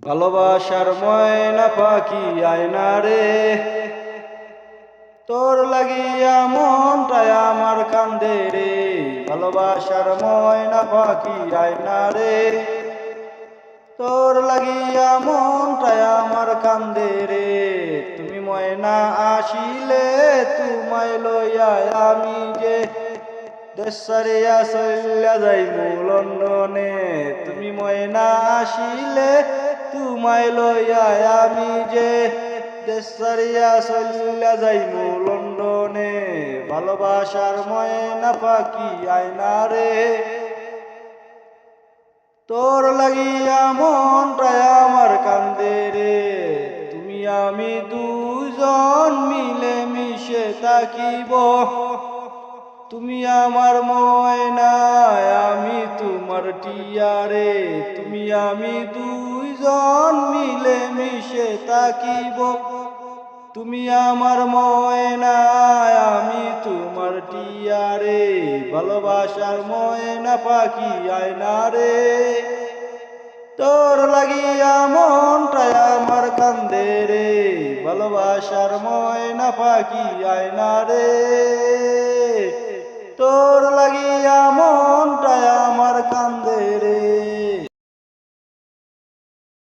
ভালোবাসার ময়না পাখি আয়না রে, তোর লাগিয়া মনটায় আমার কান্দে রে। ভালোবাসার ময়না পাখি আয়না রে, তোর লাগিয়া মনটায় আমার কান্দে রে। তুমি ময়না আসিলে তোমায় লইয়া আমি যে দেশ ছাড়িয়া চলিয়া যাইমু লন্ডনে। তুমি ময়না আসিলে তোমায় লইয়া আমি যে দেশ ছাড়িয়া চলিয়া যাইমু লন্ডনে। ভালোবাসার ময়না পাখি আয়না রে, তোর লাগিয়া মনটায় আমার কান্দে রে। তুমি আমি দুজন মিলে মিশে থাকিব, তুমি আমার ময়না আমি তোমার টিয়া রে। তুমি আমি দুইজন মিলে মিশে থাকিব, তুমি আমার ময়না আমি তোমার টিয়া রে। ভালোবাসার ময়না পাখি আয়না রে, তোর লাগিয়া মনটায় আমার কান্দে রে। ভালোবাসার ময়না পাখি আয়না রে।